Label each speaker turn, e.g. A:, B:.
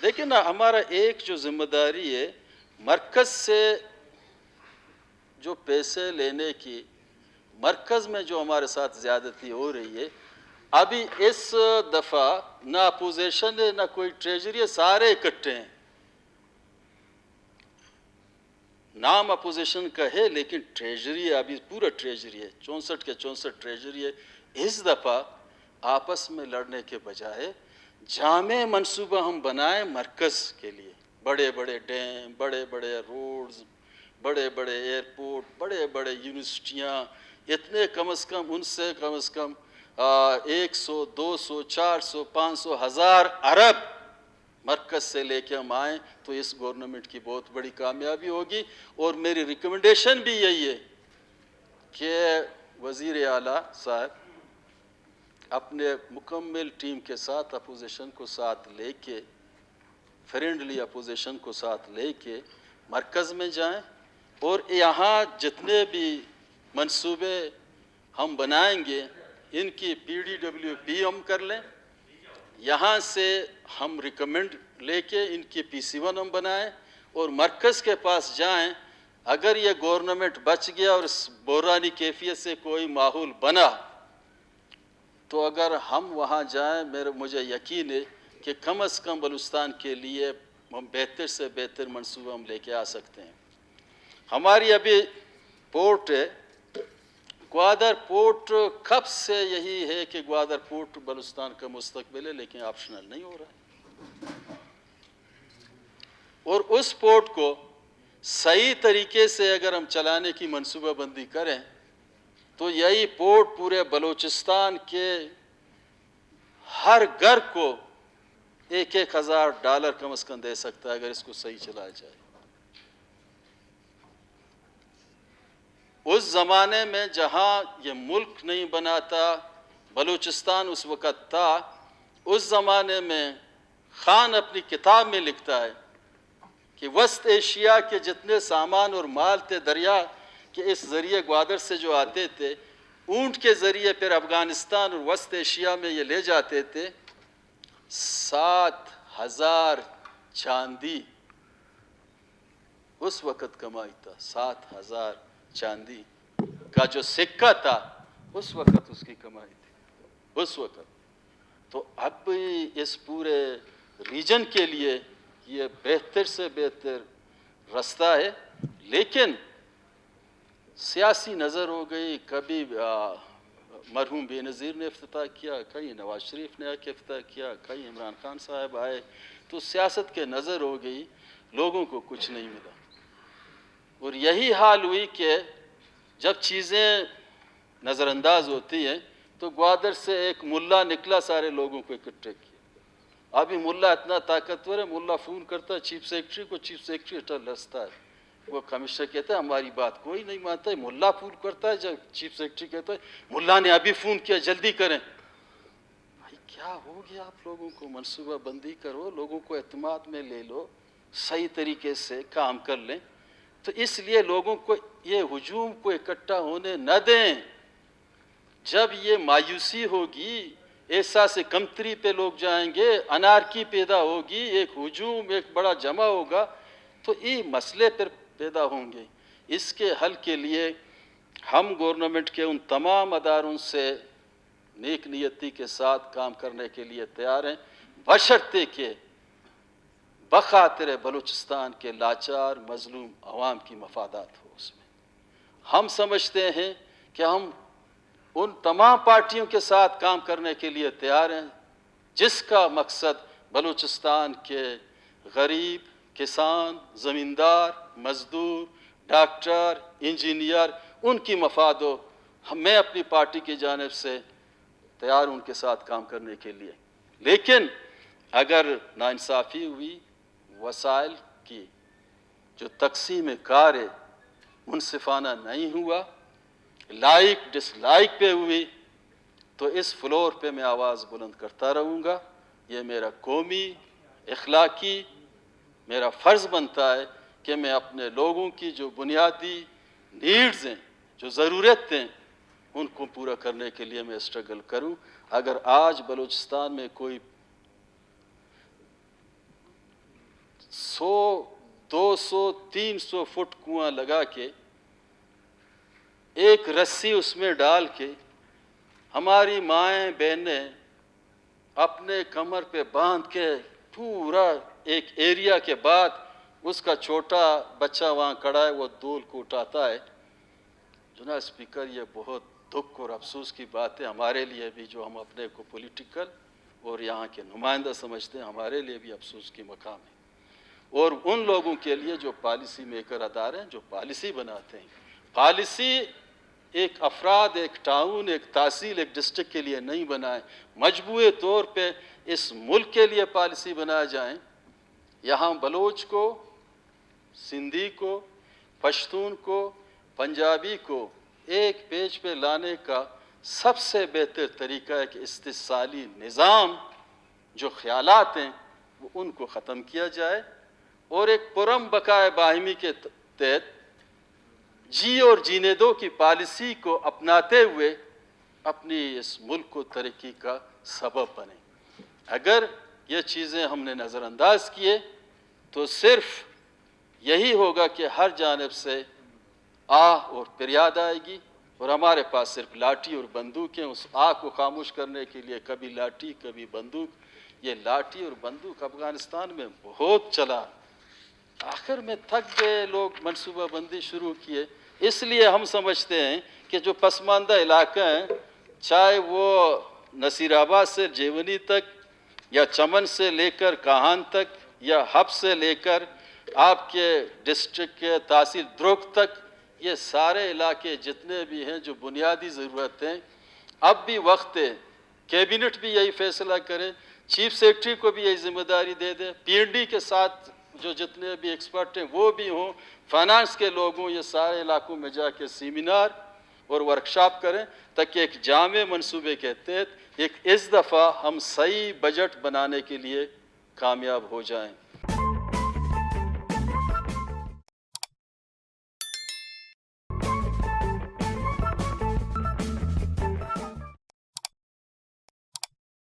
A: देखिए ना, हमारा एक जो जिम्मेदारी है, मरकज़ से जो पैसे लेने की, मरकज़ में जो हमारे साथ ज़्यादती हो रही है, अभी इस दफ़ा ना अपोजिशन है ना कोई ट्रेजरी है, सारे इकट्ठे हैं। नाम अपोजिशन का है लेकिन ट्रेजरी है, अभी पूरा ट्रेजरी है, 64 के 64 ट्रेजरी है। इस दफ़ा आपस में लड़ने के बजाय जामे मंसूबा हम बनाएं मरकज़ के लिए, बड़े बड़े डैम, बड़े बड़े रोड्स, बड़े बड़े एयरपोर्ट, बड़े बड़े यूनिवर्सिटियाँ, इतने कम से कम 100, 200, 400, 500, 1000 अरब मरकज़ से लेके हम आएँ तो इस गवर्नमेंट की बहुत बड़ी कामयाबी होगी। और मेरी रिकमेंडेशन भी यही है कि वज़ीर आला साहब अपने मुकम्मल टीम के साथ अपोजिशन को साथ लेके, फ्रेंडली अपोजिशन को साथ लेके मरकज़ में जाएं और यहाँ जितने भी मंसूबे हम बनाएंगे इनकी PDWP हम कर लें, यहाँ से हम रिकमेंड लेके इनकी PC1 हम बनाएं और मरकज़ के पास जाएं। अगर ये गवर्नमेंट बच गया और इस बहरानी कैफियत से कोई माहौल बना तो अगर हम वहाँ जाएं, मुझे यकीन है कि कम से कम बलूचिस्तान के लिए हम बेहतर से बेहतर मंसूबा हम लेके आ सकते हैं। हमारी अभी पोर्ट है ग्वादर पोर्ट, कब से यही है कि ग्वादर पोर्ट बलूचिस्तान का मुस्तकबिल है, लेकिन ऑप्शनल नहीं हो रहा है। और उस पोर्ट को सही तरीके से अगर हम चलाने की मंसूबाबंदी करें तो यही पोर्ट पूरे बलूचिस्तान के हर घर को $1,000 कम से कम दे सकता है अगर इसको सही चलाया जाए। उस ज़माने में जहाँ ये मुल्क नहीं बना था, बलूचिस्तान उस वक़्त था, उस ज़माने में खान अपनी किताब में लिखता है कि वस्त एशिया के जितने सामान और माल थे दरिया के इस ज़रिए ग्वादर से जो आते थे, ऊँट के ज़रिए फिर अफ़गानिस्तान और वस्त एशिया में ये ले जाते थे। 7,000 चांदी उस वक़्त कमाई था, 7,000 चांदी का जो सिक्का था उस वक़्त उसकी कमाई थी उस वक़्त। तो अब इस पूरे रीजन के लिए ये बेहतर से बेहतर रास्ता है, लेकिन सियासी नज़र हो गई। कभी मरहूम बेनज़ीर ने इफ्तिताह किया, कहीं नवाज शरीफ ने आके इफ्तिताह किया, कहीं इमरान खान साहब आए, तो सियासत के नज़र हो गई, लोगों को कुछ नहीं मिला। और यही हाल हुई कि जब चीज़ें नज़रअंदाज होती हैं तो ग्वादर से एक मुल्ला निकला, सारे लोगों को इकट्ठे किया। अभी मुल्ला इतना ताकतवर है, मुल्ला फ़ोन करता है चीफ सेक्रेटरी को, चीफ सेक्रेटरी अटल हंसता है। वो कमिश्नर कहता है हमारी बात कोई नहीं मानता है, मुल्ला फ़ोन करता है, जब चीफ सेक्रेटरी कहता है मुल्ला ने अभी फ़ोन किया, जल्दी करें। भाई क्या हो गया आप लोगों को? मनसूबा बंदी करो, लोगों को एतमाद में ले लो, सही तरीके से काम कर लें। तो इसलिए लोगों को ये हुजूम को इकट्ठा होने न दें। जब ये मायूसी होगी, एहसास कमतरी पे लोग जाएंगे, अनारकी पैदा होगी, एक हुजूम एक बड़ा जमा होगा, तो ये मसले फिर पैदा होंगे। इसके हल के लिए हम गवर्नमेंट के उन तमाम अदारों से नेक नियति के साथ काम करने के लिए तैयार हैं, बशर्ते के बखातिर बलूचिस्तान के लाचार मजलूम अवाम की मफादात हो। उसमें हम समझते हैं कि हम उन तमाम पार्टियों के साथ काम करने के लिए तैयार हैं जिसका मकसद बलूचिस्तान के गरीब, किसान, ज़मींदार, मज़दूर, डॉक्टर, इंजीनियर, उनकी मफाद हो। मैं अपनी पार्टी की जानिब से तैयार हूं उनके साथ काम करने के लिए। लेकिन अगर नाइंसाफ़ी हुई, वसाइल की जो तकसीम कार है मुनसिफाना नहीं हुआ, लाइक डिसलाइक पे हुई, तो इस फ्लोर पे मैं आवाज़ बुलंद करता रहूँगा। ये मेरा कौमी इखलाकी मेरा फ़र्ज़ बनता है कि मैं अपने लोगों की जो बुनियादी नीड्स हैं, जो ज़रूरत हैं, उनको पूरा करने के लिए मैं स्ट्रगल करूं। अगर आज बलूचिस्तान में कोई 100, 200, 300 फुट कुआं लगा के एक रस्सी उसमें डाल के हमारी माएँ बहनें अपने कमर पे बांध के पूरा एक एरिया के बाद उसका छोटा बच्चा वहाँ खड़ा है, वो धूल को उठाता है। जनाब स्पीकर, ये बहुत दुख और अफसोस की बात है हमारे लिए भी, जो हम अपने को पॉलिटिकल और यहाँ के नुमाइंदा समझते हैं, हमारे लिए भी अफसोस की मकाम है। और उन लोगों के लिए जो पॉलिसी मेकर अदारे हैं, जो पॉलिसी बनाते हैं। पॉलिसी एक अफराद, एक टाउन, एक तहसील, एक डिस्ट्रिक्ट के लिए नहीं बनाए, मजबूए तौर पे इस मुल्क के लिए पॉलिसी बनाए जाएं। यहाँ बलोच को, सिंधी को, पश्तून को, पंजाबी को एक पेज पे लाने का सबसे बेहतर तरीका है कि इस्तिसाली निज़ाम जो ख्यालात हैं वो उनको ख़त्म किया जाए और एक पुरम बकाए बाहिमी के तहत जी और जीने दो की पॉलिसी को अपनाते हुए अपनी इस मुल्क को तरक्की का सबब बने। अगर ये चीज़ें हमने नज़रअंदाज किए तो सिर्फ यही होगा कि हर जानिब से आह और फरियाद आएगी और हमारे पास सिर्फ लाठी और बंदूक हैं। उस आह को खामोश करने के लिए कभी लाठी कभी बंदूक। ये लाठी और बंदूक अफ़गानिस्तान में बहुत चला, आखिर में थक गए लोग, मनसूबा बंदी शुरू किए। इसलिए हम समझते हैं कि जो पसमानदा इलाका हैं, चाहे वो नसीराबाद से जेवनी तक या चमन से लेकर काहान तक या हब से लेकर आपके डिस्ट्रिक्ट के तहसील द्रोक तक, ये सारे इलाके जितने भी हैं जो बुनियादी ज़रूरतें, अब भी वक्त है कैबिनेट भी यही फैसला करे, चीफ सेक्रेटरी को भी यही जिम्मेदारी दे दे, पीएनडी के साथ जो जितने भी एक्सपर्ट हैं वो भी हों, फाइनेंस के लोग हों, ये सारे इलाकों में जाके सेमिनार और वर्कशॉप करें ताकि एक जामे मंसूबे के तहत एक इस दफ़ा हम सही बजट बनाने के लिए कामयाब हो जाएं।